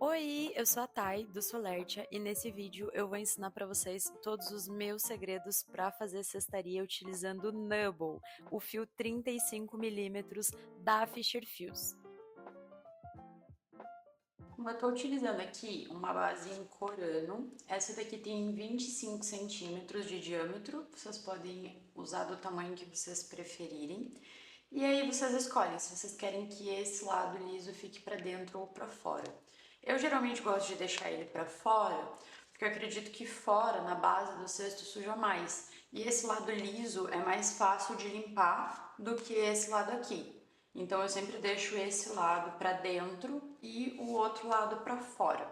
Oi, eu sou a Thay, do Solertia, e nesse vídeo eu vou ensinar para vocês todos os meus segredos para fazer cestaria utilizando o Nubble, o fio 35mm da Fisher Fios. Eu estou utilizando aqui uma base em corano. Essa daqui tem 25 centímetros de diâmetro. Vocês podem usar do tamanho que vocês preferirem. E aí vocês escolhem se vocês querem que esse lado liso fique para dentro ou para fora. Eu geralmente gosto de deixar ele para fora, porque eu acredito que fora, na base do cesto, suja mais. E esse lado liso é mais fácil de limpar do que esse lado aqui. Então eu sempre deixo esse lado para dentro e o outro lado para fora.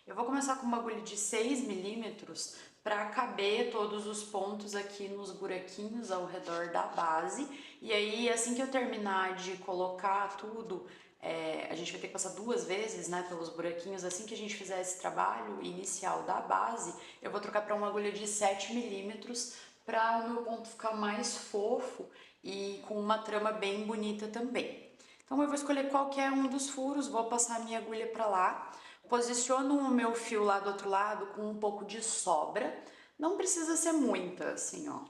Eu vou começar com uma agulha de 6 milímetros para caber todos os pontos aqui nos buraquinhos ao redor da base. E aí, assim que eu terminar de colocar tudo, a gente vai ter que passar duas vezes, né, pelos buraquinhos. Assim que a gente fizer esse trabalho inicial da base, eu vou trocar para uma agulha de 7 milímetros para o meu ponto ficar mais fofo e com uma trama bem bonita também. Então eu vou escolher qualquer um dos furos, vou passar a minha agulha para lá, posiciono o meu fio lá do outro lado com um pouco de sobra, não precisa ser muita, assim, ó.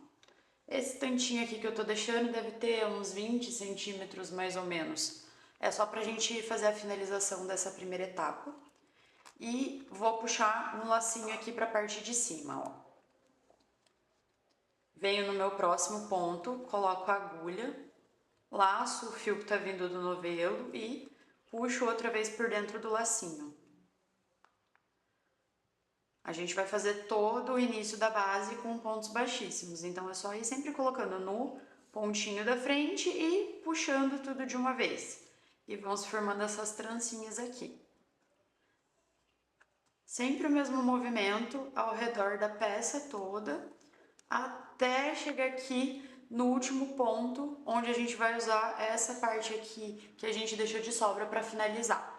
Esse tantinho aqui que eu tô deixando deve ter uns 20 centímetros mais ou menos. É só pra gente fazer a finalização dessa primeira etapa. E vou puxar um lacinho aqui pra parte de cima, ó. Venho no meu próximo ponto, coloco a agulha, laço o fio que tá vindo do novelo e puxo outra vez por dentro do lacinho. A gente vai fazer todo o início da base com pontos baixíssimos, então é só ir sempre colocando no pontinho da frente e puxando tudo de uma vez. E vão se formando essas trancinhas aqui. Sempre o mesmo movimento ao redor da peça toda, até chegar aqui no último ponto, onde a gente vai usar essa parte aqui que a gente deixou de sobra para finalizar.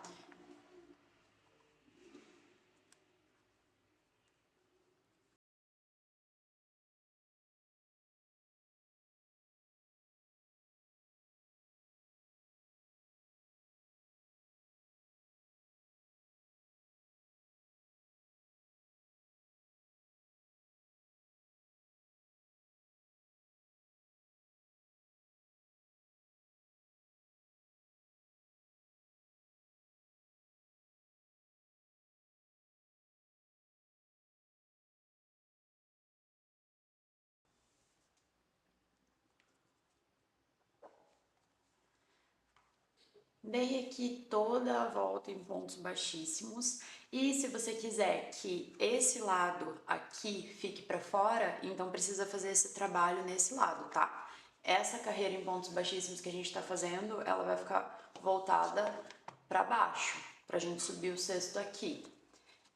Dei aqui toda a volta em pontos baixíssimos e se você quiser que esse lado aqui fique para fora, então precisa fazer esse trabalho nesse lado, tá? Essa carreira em pontos baixíssimos que a gente tá fazendo, ela vai ficar voltada para baixo, pra gente subir o cesto aqui.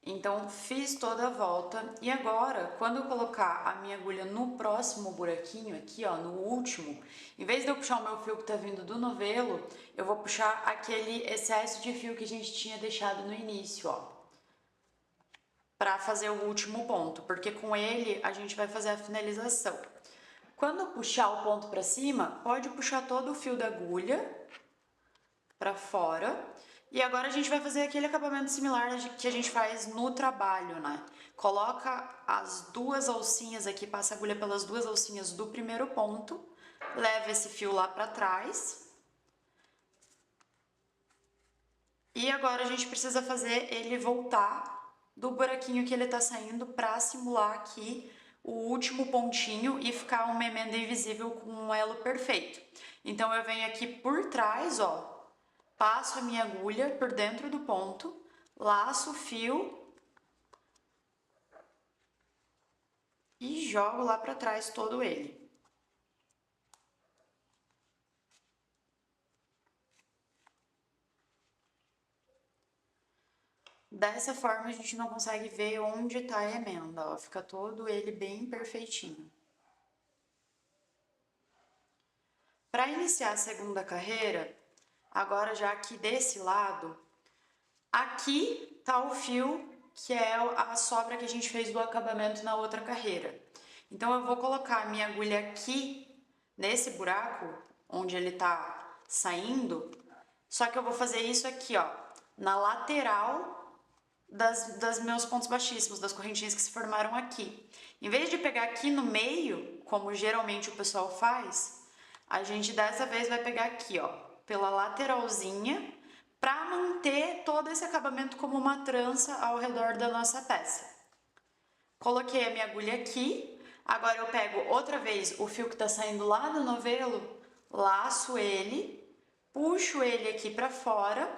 Então fiz toda a volta e agora, quando eu colocar a minha agulha no próximo buraquinho aqui, ó, no último, em vez de eu puxar o meu fio que tá vindo do novelo, eu vou puxar aquele excesso de fio que a gente tinha deixado no início, ó, para fazer o último ponto, porque com ele a gente vai fazer a finalização. Quando puxar o ponto para cima, pode puxar todo o fio da agulha para fora. E agora a gente vai fazer aquele acabamento similar que a gente faz no trabalho, né? Coloca as duas alcinhas aqui, passa a agulha pelas duas alcinhas do primeiro ponto, leva esse fio lá para trás. E agora a gente precisa fazer ele voltar do buraquinho que ele tá saindo para simular aqui o último pontinho e ficar uma emenda invisível com um elo perfeito. Então eu venho aqui por trás, ó, passo a minha agulha por dentro do ponto, laço o fio e jogo lá para trás todo ele. Dessa forma a gente não consegue ver onde está a emenda, ó, fica todo ele bem perfeitinho. Para iniciar a segunda carreira, agora já aqui desse lado, aqui tá o fio que é a sobra que a gente fez do acabamento na outra carreira. Então eu vou colocar a minha agulha aqui nesse buraco onde ele tá saindo, só que eu vou fazer isso aqui, ó, na lateral das meus pontos baixíssimos, das correntinhas que se formaram aqui. Em vez de pegar aqui no meio, como geralmente o pessoal faz, a gente dessa vez vai pegar aqui, ó, pela lateralzinha, para manter todo esse acabamento como uma trança ao redor da nossa peça. Coloquei a minha agulha aqui, agora eu pego outra vez o fio que está saindo lá do novelo, laço ele, puxo ele aqui para fora,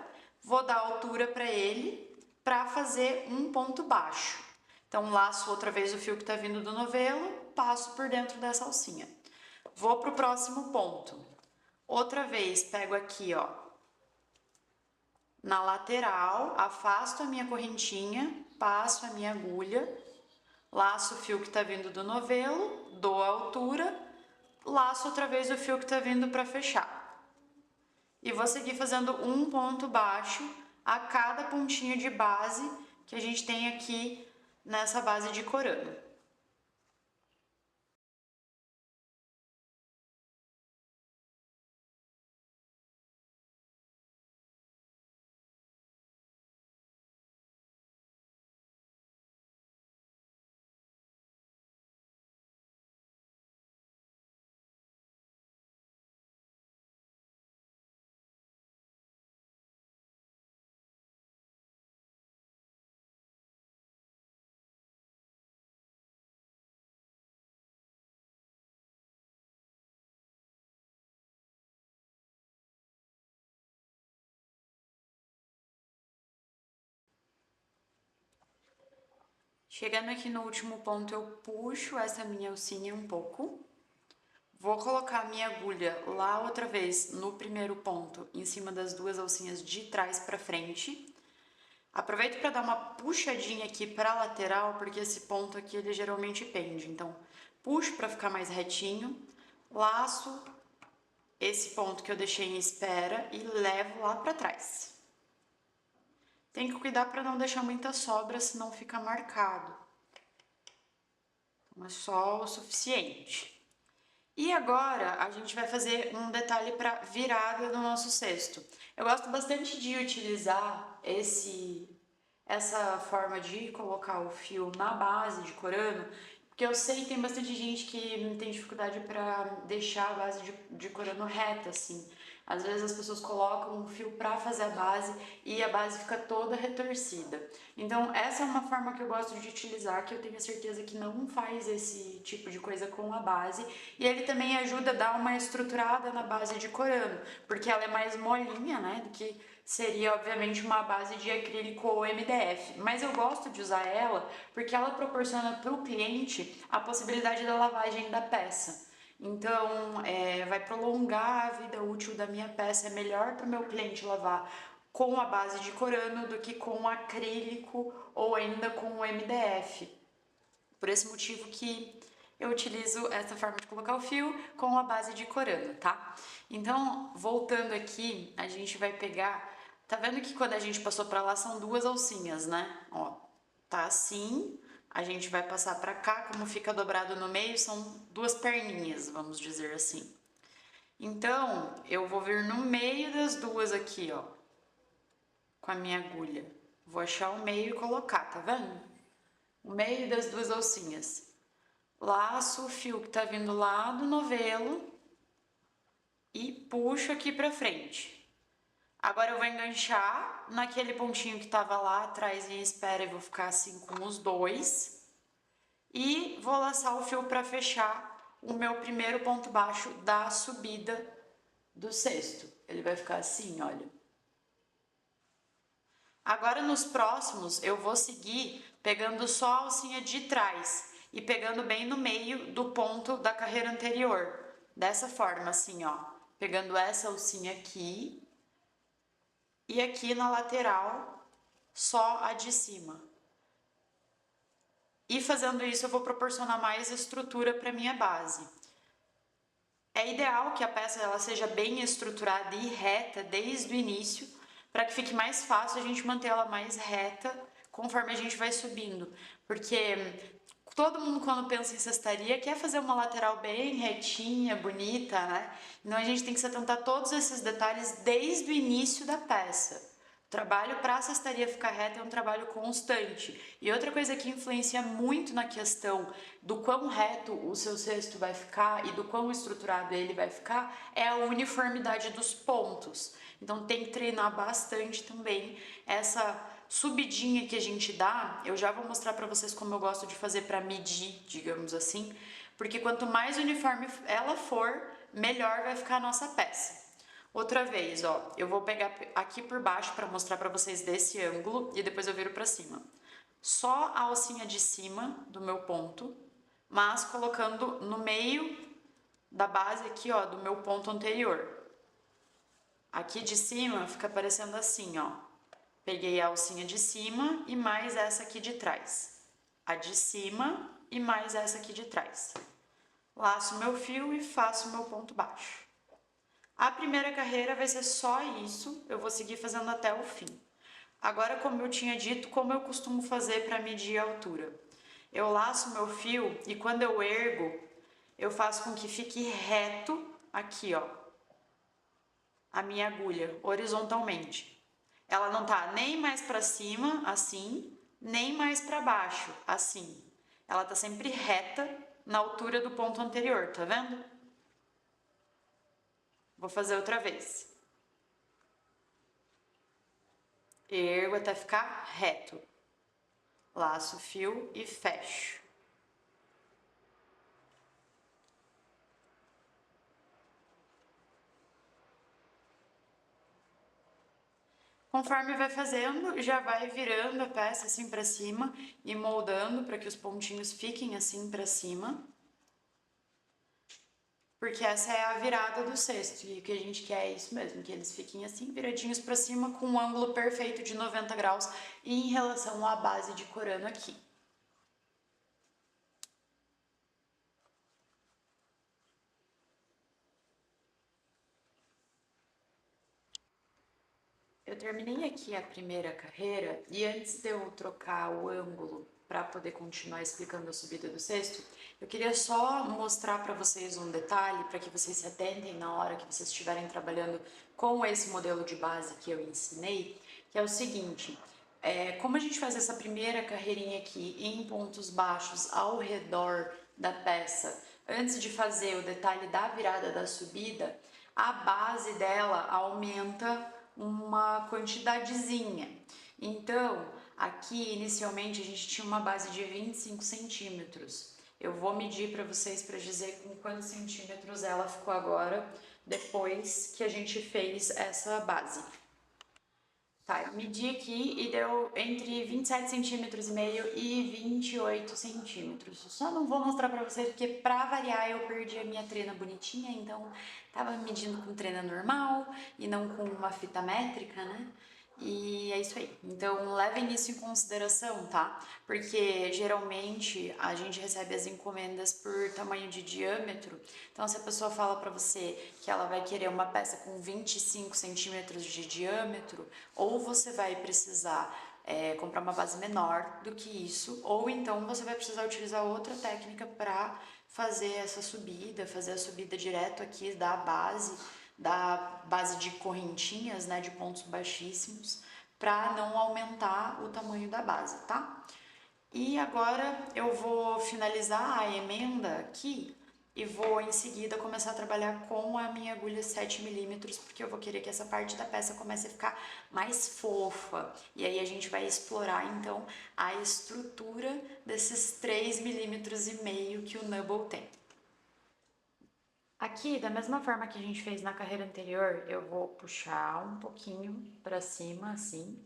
vou dar altura para ele para fazer um ponto baixo. Então, laço outra vez o fio que está vindo do novelo, passo por dentro dessa alcinha. Vou para o próximo ponto. Outra vez, pego aqui, ó, na lateral, afasto a minha correntinha, passo a minha agulha, laço o fio que está vindo do novelo, dou a altura, laço outra vez o fio que está vindo para fechar. E vou seguir fazendo um ponto baixo a cada pontinho de base que a gente tem aqui nessa base de corano. Chegando aqui no último ponto, eu puxo essa minha alcinha um pouco. Vou colocar a minha agulha lá outra vez no primeiro ponto, em cima das duas alcinhas de trás para frente. Aproveito para dar uma puxadinha aqui para a lateral, porque esse ponto aqui ele geralmente pende. Então, puxo para ficar mais retinho, laço esse ponto que eu deixei em espera e levo lá para trás. Tem que cuidar para não deixar muita sobra, senão fica marcado. Então, é só o suficiente. E agora a gente vai fazer um detalhe para virada do nosso cesto. Eu gosto bastante de utilizar essa forma de colocar o fio na base de corano, porque eu sei que tem bastante gente que tem dificuldade para deixar a base de corano reta, assim. Às vezes as pessoas colocam um fio para fazer a base e a base fica toda retorcida. Então essa é uma forma que eu gosto de utilizar, que eu tenho certeza que não faz esse tipo de coisa com a base. E ele também ajuda a dar uma estruturada na base de corano, porque ela é mais molinha, né, do que seria obviamente uma base de acrílico ou MDF, mas eu gosto de usar ela porque ela proporciona para o cliente a possibilidade da lavagem da peça. Então, vai prolongar a vida útil da minha peça, é melhor para o meu cliente lavar com a base de corano do que com acrílico ou ainda com o MDF. Por esse motivo que eu utilizo essa forma de colocar o fio com a base de corano, tá? Então, voltando aqui, a gente vai pegar... Tá vendo que quando a gente passou pra lá são duas alcinhas, né? Ó, tá assim, a gente vai passar pra cá, como fica dobrado no meio, são duas perninhas, vamos dizer assim. Então, eu vou vir no meio das duas aqui, ó, com a minha agulha. Vou achar o meio e colocar, tá vendo? O meio das duas alcinhas. Laço o fio que tá vindo lá do novelo e puxo aqui pra frente. Agora eu vou enganchar naquele pontinho que tava lá atrás em espera e vou ficar assim com os dois. E vou laçar o fio pra fechar o meu primeiro ponto baixo da subida do cesto. Ele vai ficar assim, olha. Agora nos próximos eu vou seguir pegando só a alcinha de trás e pegando bem no meio do ponto da carreira anterior. Dessa forma, assim, ó. Pegando essa alcinha aqui e aqui na lateral, só a de cima. E fazendo isso eu vou proporcionar mais estrutura para minha base. É ideal que a peça ela seja bem estruturada e reta desde o início, para que fique mais fácil a gente manter ela mais reta conforme a gente vai subindo. Porque todo mundo quando pensa em cestaria quer fazer uma lateral bem retinha, bonita, né? Então a gente tem que se atentar a todos esses detalhes desde o início da peça. trabalho para a cestaria ficar reta é um trabalho constante. E outra coisa que influencia muito na questão do quão reto o seu cesto vai ficar e do quão estruturado ele vai ficar é a uniformidade dos pontos. Então tem que treinar bastante também essa subidinha que a gente dá. Eu já vou mostrar para vocês como eu gosto de fazer para medir, digamos assim, porque quanto mais uniforme ela for, melhor vai ficar a nossa peça. Outra vez, ó, eu vou pegar aqui por baixo para mostrar para vocês desse ângulo e depois eu viro para cima. Só a alcinha de cima do meu ponto, mas colocando no meio da base aqui, ó, do meu ponto anterior. Aqui de cima fica parecendo assim, ó. Peguei a alcinha de cima e mais essa aqui de trás. A de cima e mais essa aqui de trás. Laço meu fio e faço meu ponto baixo. A primeira carreira vai ser só isso, eu vou seguir fazendo até o fim. Agora, como eu tinha dito, como eu costumo fazer para medir a altura? Eu laço meu fio e quando eu ergo, eu faço com que fique reto aqui, ó, a minha agulha, horizontalmente. Ela não tá nem mais para cima, assim, nem mais para baixo, assim. Ela tá sempre reta na altura do ponto anterior, tá vendo? Vou fazer outra vez. Ergo até ficar reto. Laço o fio e fecho. Conforme vai fazendo, já vai virando a peça assim para cima e moldando para que os pontinhos fiquem assim para cima. Porque essa é a virada do cesto e o que a gente quer é isso mesmo, que eles fiquem assim viradinhos para cima com um ângulo perfeito de 90 graus em relação à base de corano aqui. Eu terminei aqui a primeira carreira e antes de eu trocar o ângulo para poder continuar explicando a subida do cesto, eu queria só mostrar para vocês um detalhe para que vocês se atentem na hora que vocês estiverem trabalhando com esse modelo de base que eu ensinei, que é o seguinte, como a gente faz essa primeira carreirinha aqui em pontos baixos ao redor da peça, antes de fazer o detalhe da virada da subida, a base dela aumenta uma quantidadezinha. Então, aqui inicialmente a gente tinha uma base de 25 centímetros. Eu vou medir para vocês para dizer com quantos centímetros ela ficou agora, depois que a gente fez essa base. Tá, eu medi aqui e deu entre 27 centímetros e meio e 28 centímetros. Só não vou mostrar pra vocês porque pra variar eu perdi a minha trena bonitinha, então tava medindo com trena normal e não com uma fita métrica, né? E é isso aí. Então levem isso em consideração, tá? Porque geralmente a gente recebe as encomendas por tamanho de diâmetro. Então se a pessoa fala pra você que ela vai querer uma peça com 25 centímetros de diâmetro, ou você vai precisar comprar uma base menor do que isso, ou então você vai precisar utilizar outra técnica para fazer essa subida, fazer a subida direto aqui da base de correntinhas, né, de pontos baixíssimos, para não aumentar o tamanho da base, tá? E agora eu vou finalizar a emenda aqui e vou em seguida começar a trabalhar com a minha agulha 7mm, porque eu vou querer que essa parte da peça comece a ficar mais fofa. E aí a gente vai explorar então a estrutura desses 3,5 mm que o Nubble tem. Aqui, da mesma forma que a gente fez na carreira anterior, eu vou puxar um pouquinho para cima, assim.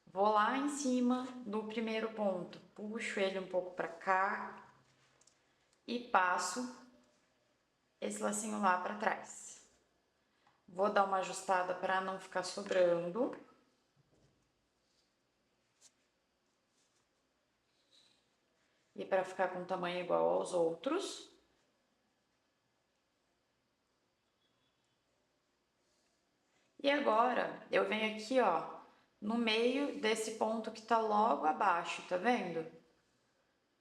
Vou lá em cima no primeiro ponto, puxo ele um pouco para cá e passo esse lacinho lá para trás. Vou dar uma ajustada para não ficar sobrando. E para ficar com tamanho igual aos outros. E agora, eu venho aqui, ó, no meio desse ponto que tá logo abaixo, tá vendo?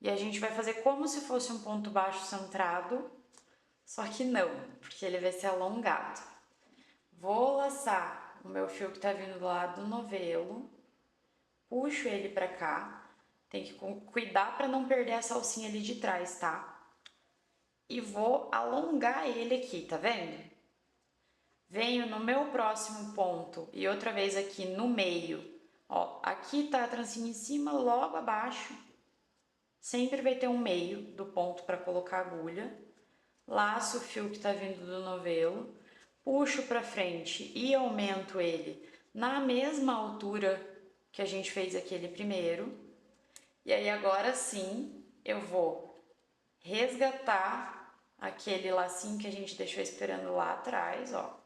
E a gente vai fazer como se fosse um ponto baixo centrado, só que não, porque ele vai ser alongado. Vou laçar o meu fio que tá vindo lá do novelo, puxo ele pra cá, tem que cuidar pra não perder essa alcinha ali de trás, tá? E vou alongar ele aqui, tá vendo? Venho no meu próximo ponto e outra vez aqui no meio. Ó, aqui tá a trancinha em cima, logo abaixo. Sempre vai ter um meio do ponto para colocar a agulha. Laço o fio que tá vindo do novelo, puxo para frente e aumento ele na mesma altura que a gente fez aquele primeiro. E aí agora sim, eu vou resgatar aquele lacinho que a gente deixou esperando lá atrás, ó.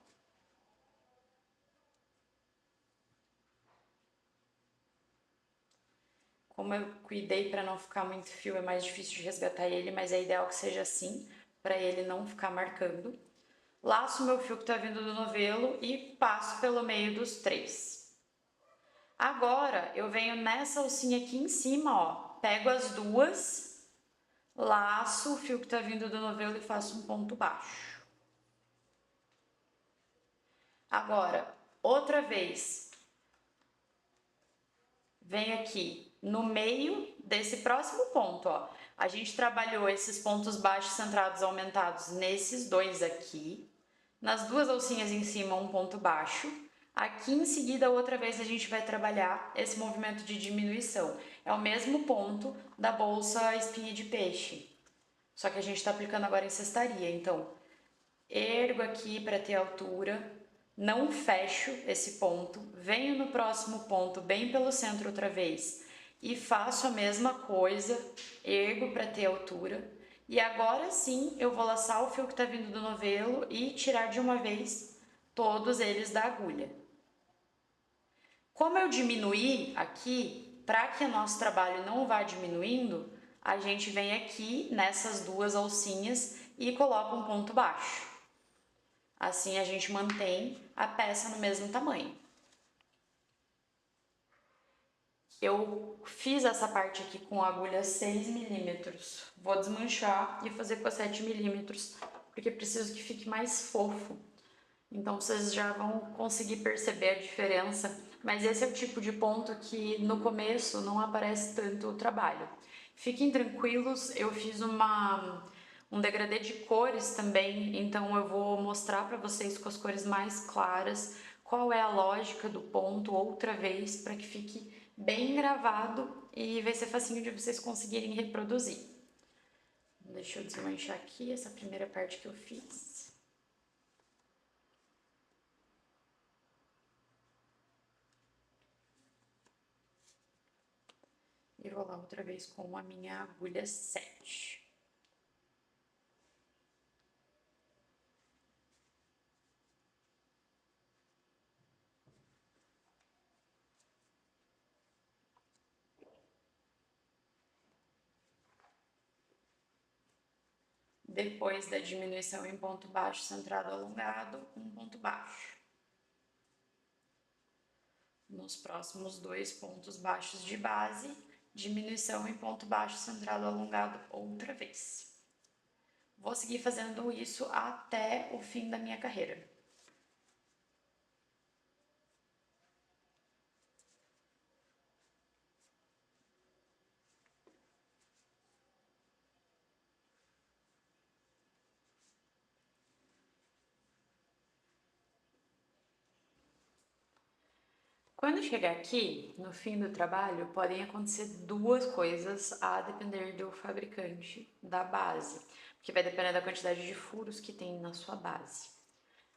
Como eu cuidei para não ficar muito fio, é mais difícil de resgatar ele, mas é ideal que seja assim, para ele não ficar marcando. Laço meu fio que tá vindo do novelo e passo pelo meio dos 3. Agora, eu venho nessa alcinha aqui em cima, ó, pego as duas, laço o fio que tá vindo do novelo e faço um ponto baixo. Agora, outra vez, venho aqui no meio desse próximo ponto, ó. A gente trabalhou esses pontos baixos centrados aumentados nesses dois aqui. Nas duas alcinhas em cima, um ponto baixo. Aqui em seguida, outra vez, a gente vai trabalhar esse movimento de diminuição. É o mesmo ponto da bolsa espinha de peixe. Só que a gente está aplicando agora em cestaria. Então, ergo aqui para ter altura. Não fecho esse ponto. Venho no próximo ponto, bem pelo centro outra vez. E faço a mesma coisa. Ergo para ter altura. E agora sim eu vou laçar o fio que está vindo do novelo e tirar de uma vez todos eles da agulha. Como eu diminuí aqui, para que o nosso trabalho não vá diminuindo, a gente vem aqui nessas duas alcinhas e coloca um ponto baixo. Assim a gente mantém a peça no mesmo tamanho. Eu fiz essa parte aqui com agulha 6 milímetros. Vou desmanchar e fazer com a 7 milímetros, porque preciso que fique mais fofo. Então vocês já vão conseguir perceber a diferença. Mas esse é o tipo de ponto que no começo não aparece tanto o trabalho. Fiquem tranquilos, eu fiz um degradê de cores também, então eu vou mostrar para vocês com as cores mais claras qual é a lógica do ponto outra vez para que fique bem gravado e vai ser facinho de vocês conseguirem reproduzir. Deixa eu desmanchar aqui essa primeira parte que eu fiz. E vou lá outra vez com a minha agulha 7. Depois da diminuição em ponto baixo centrado alongado, um ponto baixo. Nos próximos dois pontos baixos de base, diminuição em ponto baixo centrado alongado outra vez. Vou seguir fazendo isso até o fim da minha carreira. Quando chegar aqui, no fim do trabalho, podem acontecer duas coisas a depender do fabricante da base, porque vai depender da quantidade de furos que tem na sua base.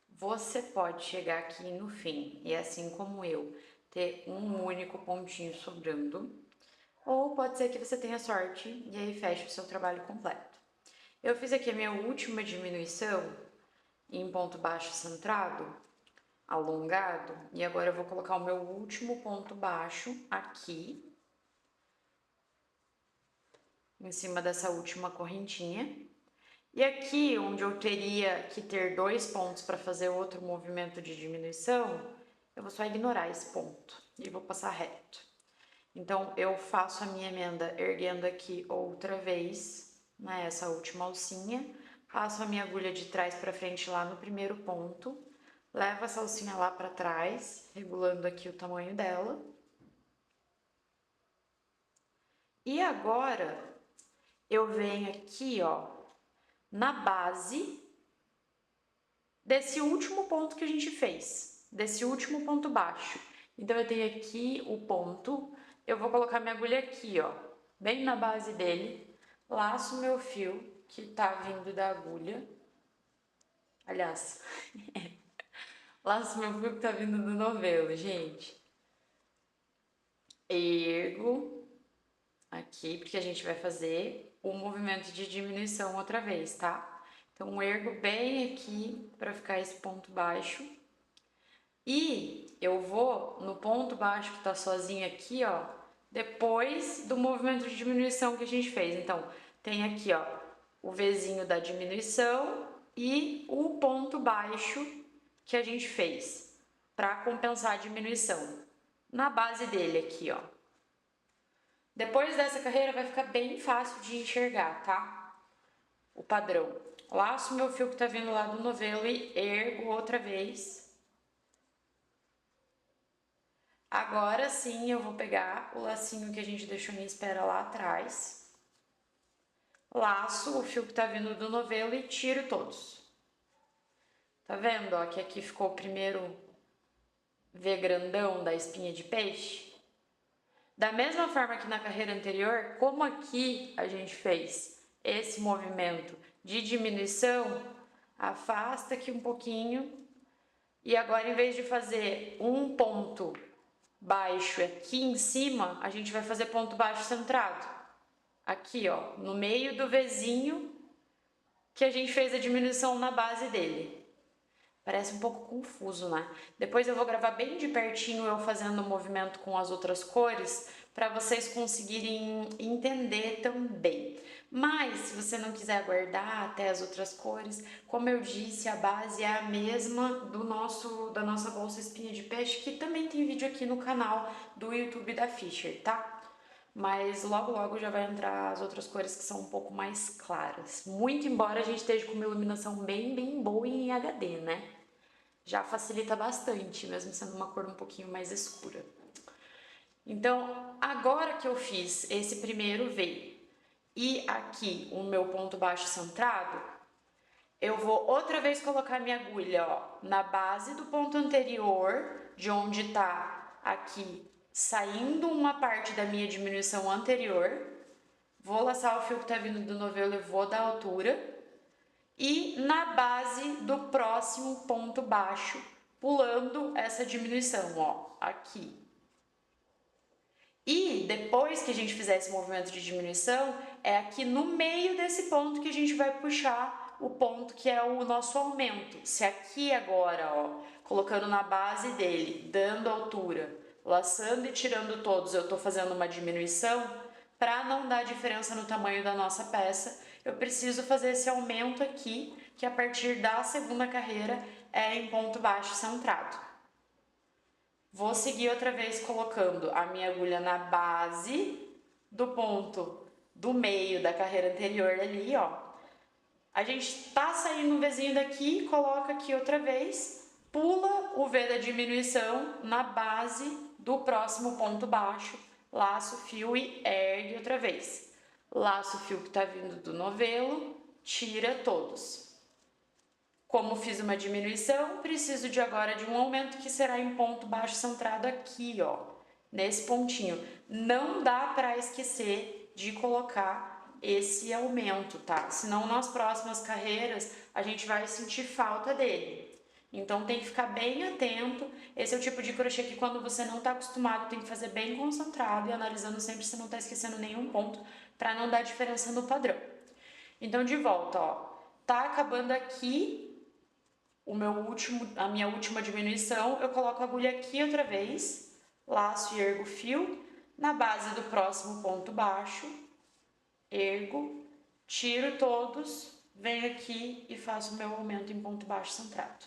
Você pode chegar aqui no fim e, assim como eu, ter um único pontinho sobrando, ou pode ser que você tenha sorte e aí feche o seu trabalho completo. Eu fiz aqui a minha última diminuição em ponto baixo centrado, alongado, e agora eu vou colocar o meu último ponto baixo aqui, em cima dessa última correntinha. E aqui, onde eu teria que ter dois pontos para fazer outro movimento de diminuição, eu vou só ignorar esse ponto e vou passar reto. Então, eu faço a minha emenda erguendo aqui outra vez, nessa última alcinha, passo a minha agulha de trás para frente lá no primeiro ponto, Levo a salsinha lá pra trás, regulando aqui o tamanho dela. E agora, eu venho aqui, ó, na base desse último ponto que a gente fez, desse último ponto baixo. Então, eu tenho aqui o ponto, eu vou colocar minha agulha aqui, ó, bem na base dele, laço meu fio que tá vindo da agulha, aliás, laço meu fio que tá vindo do novelo, gente. Ergo aqui, porque a gente vai fazer o movimento de diminuição outra vez, tá? Então, ergo bem aqui para ficar esse ponto baixo. E eu vou no ponto baixo que tá sozinho aqui, ó, depois do movimento de diminuição que a gente fez. Então, tem aqui, ó, o Vzinho da diminuição e o ponto baixo que a gente fez para compensar a diminuição. Na base dele aqui, ó. Depois dessa carreira vai ficar bem fácil de enxergar, tá? O padrão. Laço meu fio que tá vindo lá do novelo e ergo outra vez. Agora sim eu vou pegar o lacinho que a gente deixou em espera lá atrás. Laço o fio que tá vindo do novelo e tiro todos. Tá vendo, ó, que aqui ficou o primeiro V grandão da espinha de peixe? Da mesma forma que na carreira anterior, como aqui a gente fez esse movimento de diminuição, afasta aqui um pouquinho e agora em vez de fazer um ponto baixo aqui em cima, a gente vai fazer ponto baixo centrado. Aqui, ó, no meio do Vzinho que a gente fez a diminuição na base dele. Parece um pouco confuso, né? Depois eu vou gravar bem de pertinho eu fazendo o movimento com as outras cores para vocês conseguirem entender também. Mas se você não quiser aguardar até as outras cores, como eu disse, a base é a mesma da nossa bolsa espinha de peixe, que também tem vídeo aqui no canal do YouTube da Fischer, tá? Mas logo logo já vai entrar as outras cores que são um pouco mais claras. Muito embora a gente esteja com uma iluminação bem boa em HD, né? Já facilita bastante, mesmo sendo uma cor um pouquinho mais escura. Então, agora que eu fiz esse primeiro V e aqui o meu ponto baixo centrado, eu vou outra vez colocar minha agulha, ó, na base do ponto anterior, de onde tá aqui saindo uma parte da minha diminuição anterior. Vou laçar o fio que tá vindo do novelo e vou dar altura. E na base do próximo ponto baixo, pulando essa diminuição, ó, aqui. E depois que a gente fizer esse movimento de diminuição, é aqui no meio desse ponto que a gente vai puxar o ponto que é o nosso aumento. Se aqui agora, ó, colocando na base dele, dando altura, laçando e tirando todos, eu tô fazendo uma diminuição, para não dar diferença no tamanho da nossa peça, eu preciso fazer esse aumento aqui, que a partir da segunda carreira é em ponto baixo centrado. Vou seguir outra vez colocando a minha agulha na base do ponto do meio da carreira anterior ali, ó. A gente tá saindo um Vzinho daqui, coloca aqui outra vez, pula o V da diminuição na base do próximo ponto baixo, laço o fio e ergue outra vez. Laço o fio que tá vindo do novelo, tira todos. Como fiz uma diminuição, preciso de agora de um aumento que será em ponto baixo centrado aqui, ó, nesse pontinho. Não dá para esquecer de colocar esse aumento, tá? Senão nas próximas carreiras a gente vai sentir falta dele. Então tem que ficar bem atento. Esse é o tipo de crochê que quando você não está acostumado tem que fazer bem concentrado e analisando sempre se não está esquecendo nenhum ponto para não dar diferença no padrão. Então de volta, ó, tá acabando aqui a minha última diminuição, eu coloco a agulha aqui outra vez, laço e ergo o fio, na base do próximo ponto baixo, ergo, tiro todos, venho aqui e faço o meu aumento em ponto baixo centrado.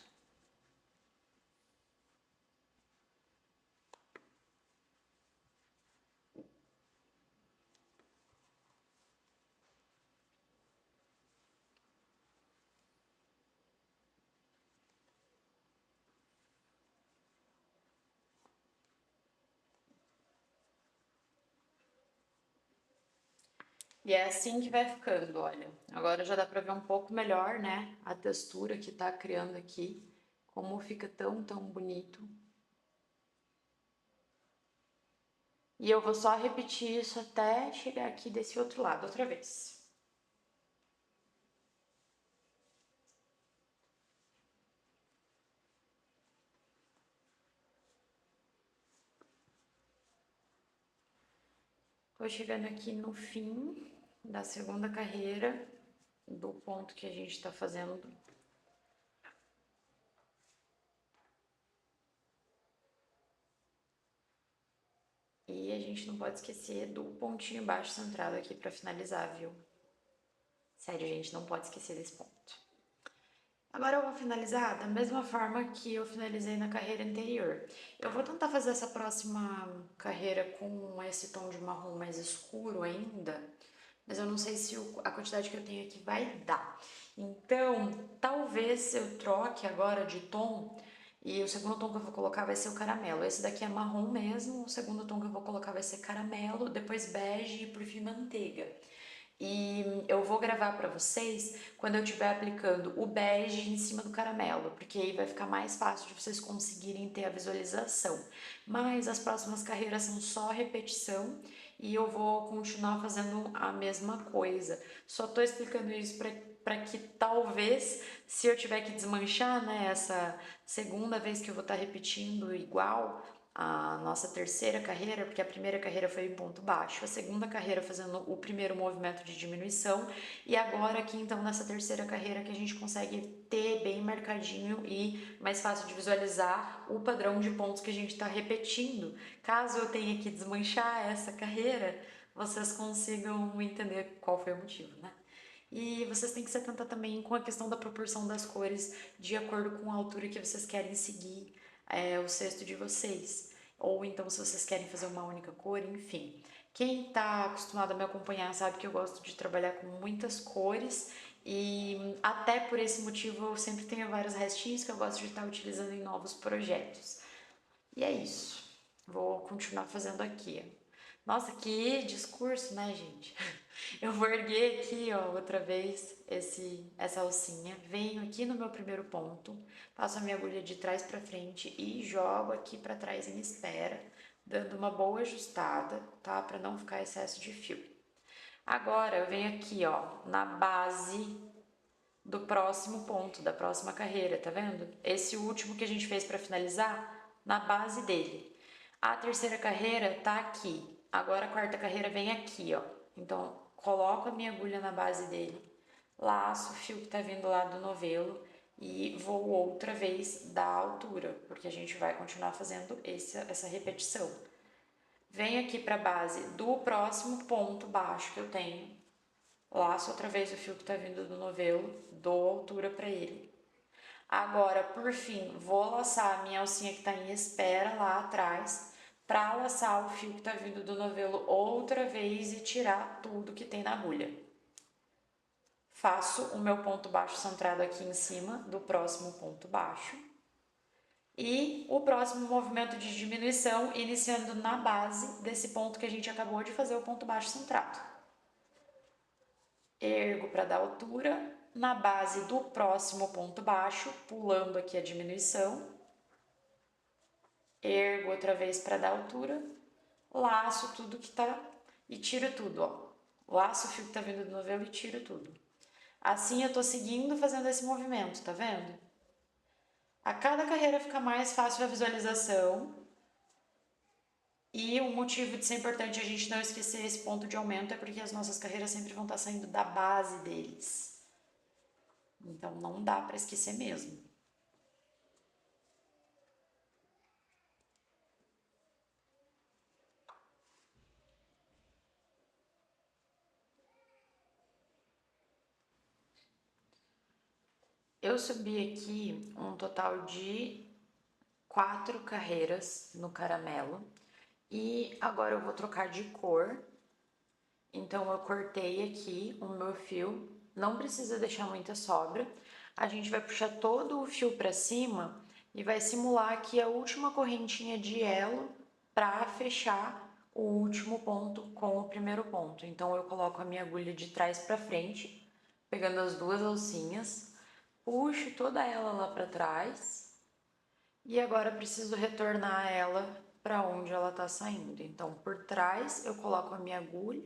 E é assim que vai ficando, olha. Agora já dá pra ver um pouco melhor, né? A textura que tá criando aqui. Como fica tão bonito. E eu vou só repetir isso até chegar aqui desse outro lado outra vez. Tô chegando aqui no fim da segunda carreira, do ponto que a gente tá fazendo. E a gente não pode esquecer do pontinho baixo centrado aqui pra finalizar, viu? Sério, gente, não pode esquecer desse ponto. Agora eu vou finalizar da mesma forma que eu finalizei na carreira anterior. Eu vou tentar fazer essa próxima carreira com esse tom de marrom mais escuro ainda, mas eu não sei se a quantidade que eu tenho aqui vai dar. Então, talvez eu troque agora de tom e o segundo tom que eu vou colocar vai ser o caramelo. Esse daqui é marrom mesmo, o segundo tom que eu vou colocar vai ser caramelo, depois bege e por fim manteiga. E eu vou gravar para vocês quando eu estiver aplicando o bege em cima do caramelo, porque aí vai ficar mais fácil de vocês conseguirem ter a visualização. Mas as próximas carreiras são só repetição e eu vou continuar fazendo a mesma coisa. Só tô explicando isso para que talvez, se eu tiver que desmanchar, né, essa segunda vez que eu vou estar repetindo igual, a nossa terceira carreira, porque a primeira carreira foi em ponto baixo, a segunda carreira fazendo o primeiro movimento de diminuição, e agora aqui então nessa terceira carreira que a gente consegue ter bem marcadinho e mais fácil de visualizar o padrão de pontos que a gente está repetindo. Caso eu tenha que desmanchar essa carreira, vocês consigam entender qual foi o motivo, né? E vocês têm que se atentar também com a questão da proporção das cores de acordo com a altura que vocês querem seguir o cesto de vocês. Ou então se vocês querem fazer uma única cor, enfim. Quem está acostumado a me acompanhar sabe que eu gosto de trabalhar com muitas cores e até por esse motivo eu sempre tenho vários restinhos que eu gosto de estar utilizando em novos projetos. E é isso. Vou continuar fazendo aqui. Nossa, que discurso, né, gente? Eu vou erguer aqui, ó, outra vez essa alcinha, venho aqui no meu primeiro ponto, passo a minha agulha de trás para frente e jogo aqui para trás em espera, dando uma boa ajustada, tá? Para não ficar excesso de fio. Agora eu venho aqui, ó, na base do próximo ponto, da próxima carreira, tá vendo? Esse último que a gente fez para finalizar, na base dele. A terceira carreira tá aqui. Agora a quarta carreira vem aqui, ó. Então, coloco a minha agulha na base dele, laço o fio que tá vindo lá do novelo e vou outra vez da altura, porque a gente vai continuar fazendo essa repetição. Venho aqui para a base do próximo ponto baixo que eu tenho, laço outra vez o fio que tá vindo do novelo, dou altura para ele. Agora, por fim, vou laçar a minha alcinha que está em espera lá atrás, para laçar o fio que está vindo do novelo outra vez e tirar tudo que tem na agulha. Faço o meu ponto baixo centrado aqui em cima do próximo ponto baixo. E o próximo movimento de diminuição iniciando na base desse ponto que a gente acabou de fazer o ponto baixo centrado. Ergo para dar altura, na base do próximo ponto baixo, pulando aqui a diminuição. Ergo outra vez para dar altura, laço tudo que tá e tiro tudo, ó. Laço o fio que tá vindo do novelo e tiro tudo. Assim eu tô seguindo fazendo esse movimento, tá vendo? A cada carreira fica mais fácil a visualização. E o motivo de ser importante a gente não esquecer esse ponto de aumento é porque as nossas carreiras sempre vão estar saindo da base deles. Então não dá para esquecer mesmo. Eu subi aqui um total de 4 carreiras no caramelo e agora eu vou trocar de cor. Então eu cortei aqui o meu fio, não precisa deixar muita sobra. A gente vai puxar todo o fio para cima e vai simular aqui a última correntinha de elo para fechar o último ponto com o primeiro ponto. Então, eu coloco a minha agulha de trás para frente, pegando as duas alcinhas, puxo toda ela lá para trás e agora preciso retornar ela para onde ela está saindo. Então, por trás eu coloco a minha agulha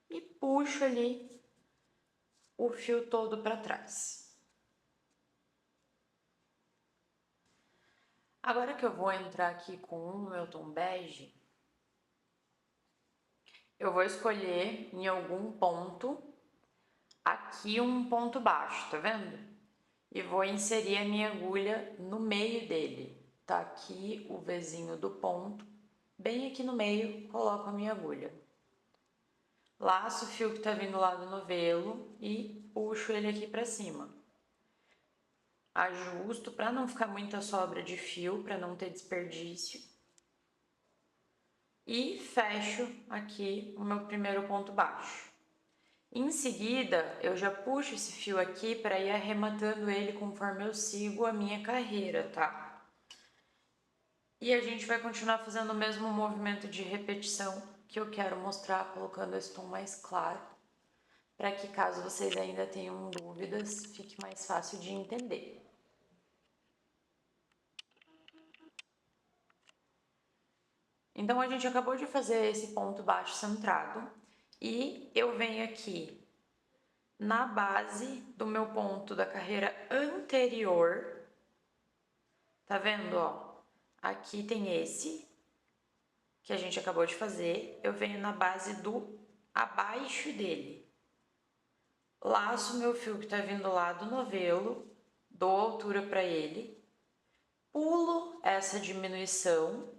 e puxo ali o fio todo para trás. Agora que eu vou entrar aqui com o meu tom bege, eu vou escolher em algum ponto, aqui um ponto baixo, tá vendo? E vou inserir a minha agulha no meio dele. Tá aqui o Vzinho do ponto, bem aqui no meio, coloco a minha agulha. Laço o fio que tá vindo lá do novelo e puxo ele aqui pra cima. Ajusto para não ficar muita sobra de fio, para não ter desperdício. E fecho aqui o meu primeiro ponto baixo. Em seguida, eu já puxo esse fio aqui para ir arrematando ele conforme eu sigo a minha carreira, tá? E a gente vai continuar fazendo o mesmo movimento de repetição que eu quero mostrar, colocando esse tom mais claro, para que caso vocês ainda tenham dúvidas, fique mais fácil de entender. Então, a gente acabou de fazer esse ponto baixo centrado e eu venho aqui na base do meu ponto da carreira anterior, tá vendo, ó? Aqui tem esse, que a gente acabou de fazer, eu venho na base do abaixo dele. Laço meu fio que tá vindo lá do novelo, dou altura para ele, pulo essa diminuição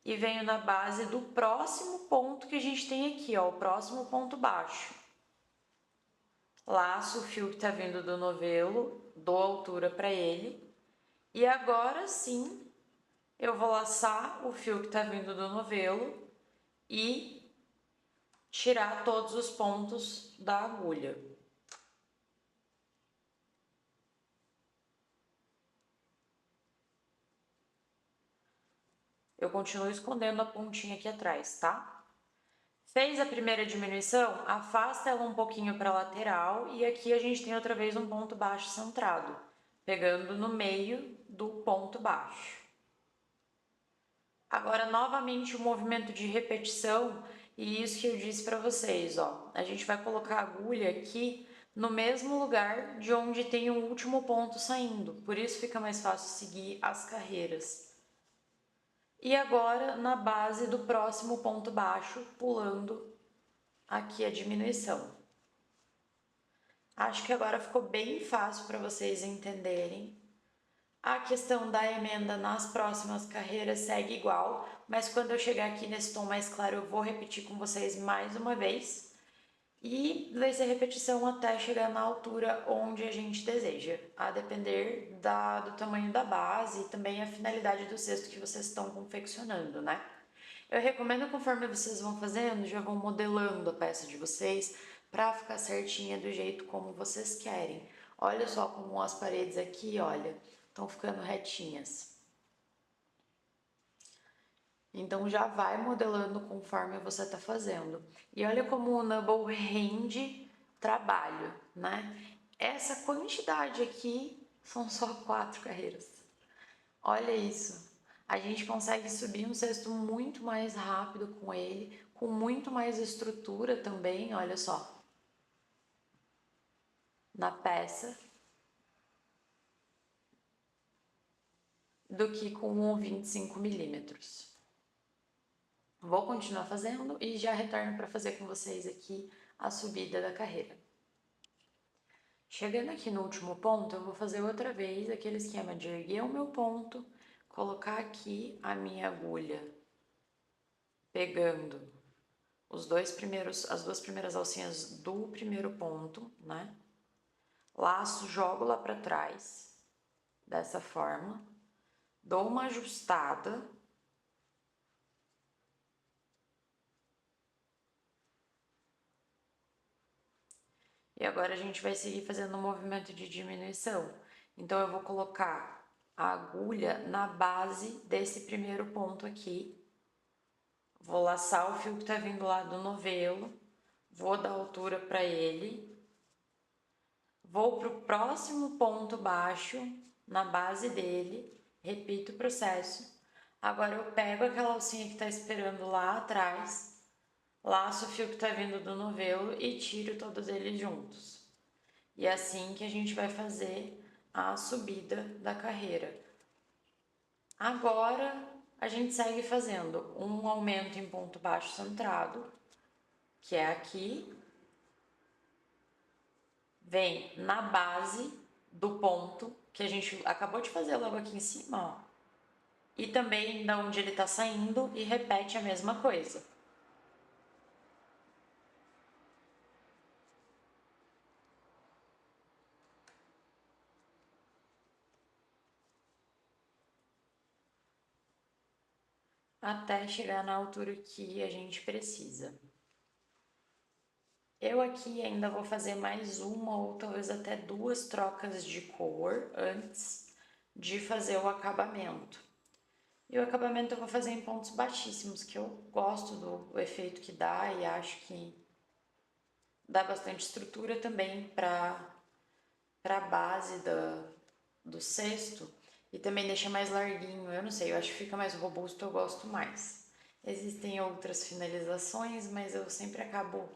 e venho na base do próximo ponto que a gente tem aqui, ó, o próximo ponto baixo. Laço o fio que tá vindo do novelo, dou altura para ele e agora sim eu vou laçar o fio que tá vindo do novelo e tirar todos os pontos da agulha. Eu continuo escondendo a pontinha aqui atrás, tá? Fez a primeira diminuição, afasta ela um pouquinho para a lateral e aqui a gente tem outra vez um ponto baixo centrado, pegando no meio do ponto baixo. Agora, novamente, o movimento de repetição e isso que eu disse para vocês, ó. A gente vai colocar a agulha aqui no mesmo lugar de onde tem o último ponto saindo, por isso fica mais fácil seguir as carreiras. E agora, na base do próximo ponto baixo, pulando aqui a diminuição. Acho que agora ficou bem fácil para vocês entenderem. A questão da emenda nas próximas carreiras segue igual, mas quando eu chegar aqui nesse tom mais claro, eu vou repetir com vocês mais uma vez. E vai ser repetição até chegar na altura onde a gente deseja, a depender do tamanho da base e também a finalidade do cesto que vocês estão confeccionando, né? Eu recomendo, conforme vocês vão fazendo, já vão modelando a peça de vocês para ficar certinha do jeito como vocês querem. Olha só como as paredes aqui, olha, estão ficando retinhas. Então já vai modelando conforme você está fazendo. E olha como o Nubble rende trabalho, né? Essa quantidade aqui são só 4 carreiras. Olha isso. A gente consegue subir um cesto muito mais rápido com ele, com muito mais estrutura também, olha só. Na peça. Do que com um 25 milímetros. Vou continuar fazendo e já retorno para fazer com vocês aqui a subida da carreira. Chegando aqui no último ponto, eu vou fazer outra vez aquele esquema de erguer o meu ponto, colocar aqui a minha agulha, pegando as duas primeiras alcinhas do primeiro ponto, né? Laço, jogo lá para trás, dessa forma, dou uma ajustada. E agora a gente vai seguir fazendo um movimento de diminuição. Então, eu vou colocar a agulha na base desse primeiro ponto aqui. vou laçar o fio que tá vindo lá do novelo, vou dar altura para ele, vou pro próximo ponto baixo, na base dele, repito o processo. Agora eu pego aquela alcinha que tá esperando lá atrás, laço o fio que tá vindo do novelo e tiro todos eles juntos. E é assim que a gente vai fazer a subida da carreira. Agora a gente segue fazendo um aumento em ponto baixo centrado, que é aqui, vem na base do ponto que a gente acabou de fazer logo aqui em cima, ó. E também da onde ele tá saindo e repete a mesma coisa. Até chegar na altura que a gente precisa. Eu aqui ainda vou fazer mais uma ou talvez até duas trocas de cor antes de fazer o acabamento. E o acabamento eu vou fazer em pontos baixíssimos, que eu gosto do efeito que dá e acho que dá bastante estrutura também para a base do cesto e também deixa mais larguinho. Eu não sei, eu acho que fica mais robusto, eu gosto mais. Existem outras finalizações, mas eu sempre acabo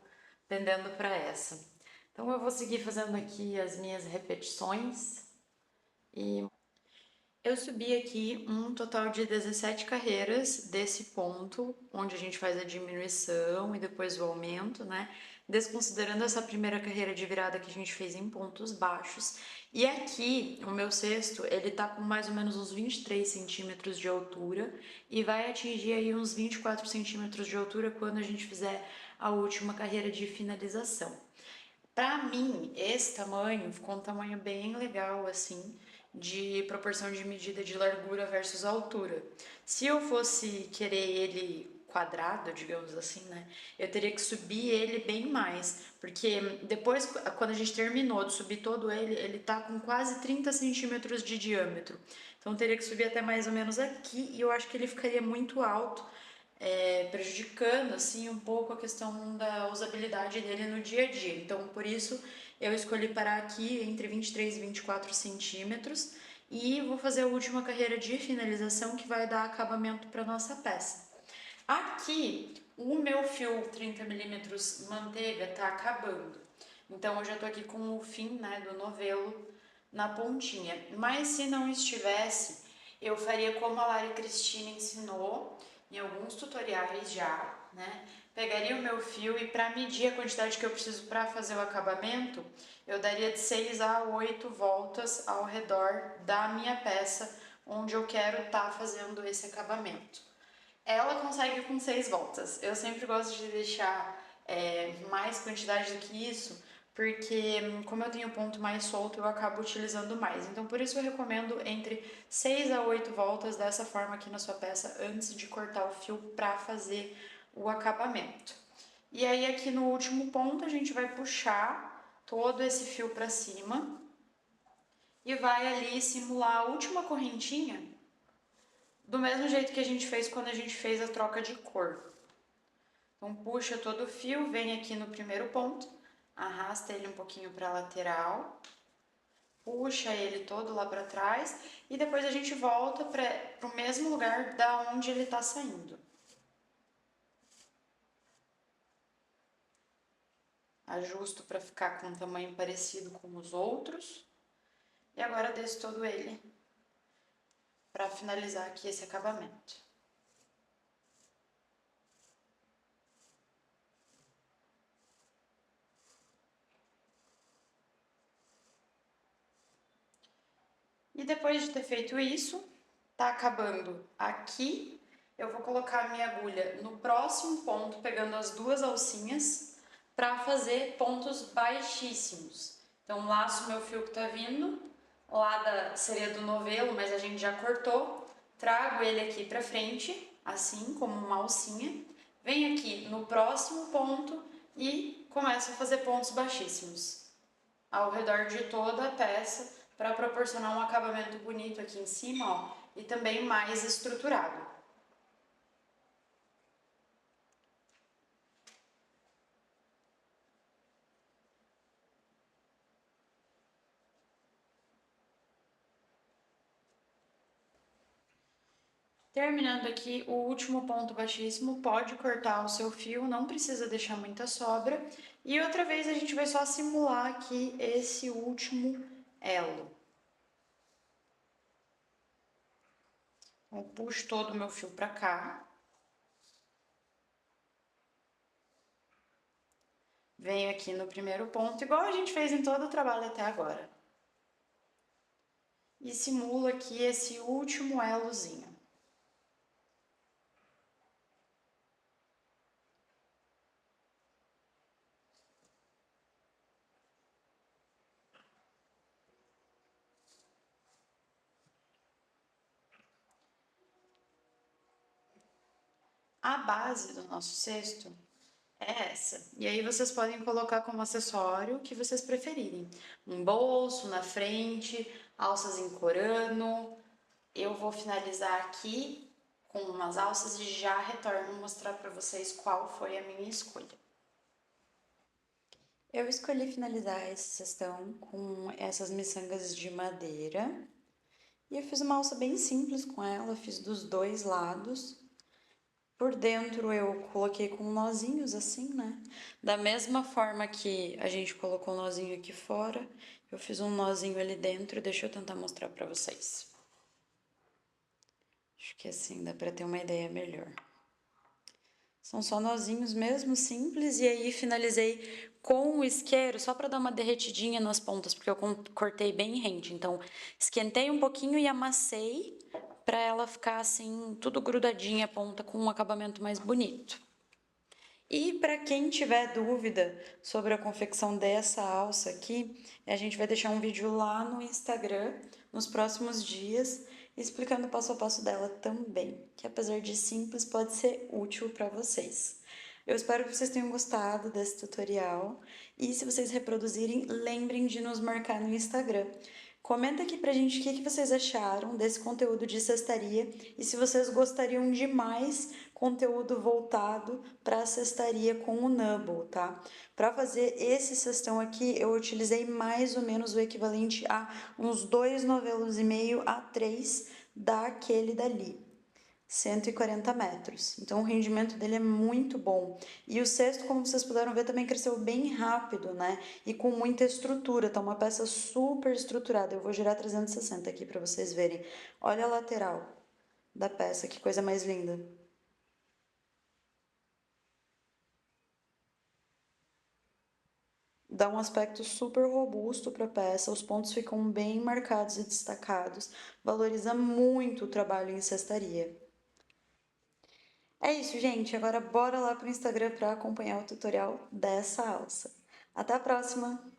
tendendo para essa. Então eu vou seguir fazendo aqui as minhas repetições e eu subi aqui um total de 17 carreiras desse ponto, onde a gente faz a diminuição e depois o aumento, né? Desconsiderando essa primeira carreira de virada que a gente fez em pontos baixos. E aqui, o meu cesto, ele tá com mais ou menos uns 23 centímetros de altura e vai atingir aí uns 24 centímetros de altura quando a gente fizer a última carreira de finalização. Pra mim, esse tamanho ficou um tamanho bem legal, assim, de proporção de medida de largura versus altura. Se eu fosse querer ele quadrado, digamos assim, né, eu teria que subir ele bem mais, porque depois, quando a gente terminou de subir todo ele, ele tá com quase 30 centímetros de diâmetro. Então eu teria que subir até mais ou menos aqui e eu acho que ele ficaria muito alto, prejudicando assim um pouco a questão da usabilidade dele no dia a dia. Então, por isso, eu escolhi parar aqui entre 23 e 24 centímetros e vou fazer a última carreira de finalização que vai dar acabamento para nossa peça. Aqui, o meu fio 30 milímetros manteiga tá acabando. Então, eu já tô aqui com o fim, né, do novelo na pontinha. Mas se não estivesse, eu faria como a Lari Cristina ensinou em alguns tutoriais já, né? Pegaria o meu fio e para medir a quantidade que eu preciso para fazer o acabamento, eu daria de 6 a 8 voltas ao redor da minha peça onde eu quero estar fazendo esse acabamento. Ela consegue com 6 voltas. Eu sempre gosto de deixar mais quantidade do que isso, porque como eu tenho ponto mais solto, eu acabo utilizando mais. Então, por isso eu recomendo entre 6 a 8 voltas dessa forma aqui na sua peça, antes de cortar o fio para fazer o acabamento. E aí, aqui no último ponto, a gente vai puxar todo esse fio para cima e vai ali simular a última correntinha do mesmo jeito que a gente fez quando a gente fez a troca de cor. Então, puxa todo o fio, vem aqui no primeiro ponto, arrasta ele um pouquinho para a lateral, puxa ele todo lá para trás e depois a gente volta para o mesmo lugar da onde ele está saindo. Ajusto para ficar com um tamanho parecido com os outros e agora desço todo ele para finalizar aqui esse acabamento. E depois de ter feito isso, tá acabando aqui, eu vou colocar a minha agulha no próximo ponto, pegando as duas alcinhas, para fazer pontos baixíssimos. Então, laço meu fio que tá vindo, lá seria do novelo, mas a gente já cortou, trago ele aqui pra frente, assim como uma alcinha, venho aqui no próximo ponto e começo a fazer pontos baixíssimos ao redor de toda a peça para proporcionar um acabamento bonito aqui em cima, ó, e também mais estruturado. Terminando aqui o último ponto baixíssimo, pode cortar o seu fio, não precisa deixar muita sobra. E outra vez a gente vai só simular aqui esse último elo. Eu puxo todo o meu fio para cá. Venho aqui no primeiro ponto, igual a gente fez em todo o trabalho até agora. E simulo aqui esse último elozinho. A base do nosso cesto é essa. E aí vocês podem colocar como acessório o que vocês preferirem. Um bolso na frente, alças em corano. Eu vou finalizar aqui com umas alças e já retorno mostrar para vocês qual foi a minha escolha. Eu escolhi finalizar esse cestão com essas miçangas de madeira. E eu fiz uma alça bem simples com ela, fiz dos dois lados. Por dentro eu coloquei com nozinhos assim, né? Da mesma forma que a gente colocou o nozinho aqui fora, eu fiz um nozinho ali dentro, deixa eu tentar mostrar pra vocês. Acho que assim dá pra ter uma ideia melhor. São só nozinhos mesmo, simples, e aí finalizei com o isqueiro, só para dar uma derretidinha nas pontas, porque eu cortei bem rente. Então, esquentei um pouquinho e amassei para ela ficar assim, tudo grudadinha a ponta, com um acabamento mais bonito. E para quem tiver dúvida sobre a confecção dessa alça aqui, a gente vai deixar um vídeo lá no Instagram nos próximos dias, explicando o passo a passo dela também, que apesar de simples, pode ser útil para vocês. Eu espero que vocês tenham gostado desse tutorial e se vocês reproduzirem, lembrem de nos marcar no Instagram. Comenta aqui pra gente o que vocês acharam desse conteúdo de cestaria e se vocês gostariam de mais conteúdo voltado para a cestaria com o Nubble, tá? Para fazer esse cestão aqui, eu utilizei mais ou menos o equivalente a uns 2 novelos e meio a 3 daquele dali. 140 metros. Então o rendimento dele é muito bom. E o cesto, como vocês puderam ver, também cresceu bem rápido, né? E com muita estrutura, tá uma peça super estruturada. Eu vou girar 360 aqui para vocês verem. Olha a lateral da peça, que coisa mais linda. Dá um aspecto super robusto para a peça, os pontos ficam bem marcados e destacados, valoriza muito o trabalho em cestaria. É isso, gente. Agora bora lá pro Instagram para acompanhar o tutorial dessa alça. Até a próxima!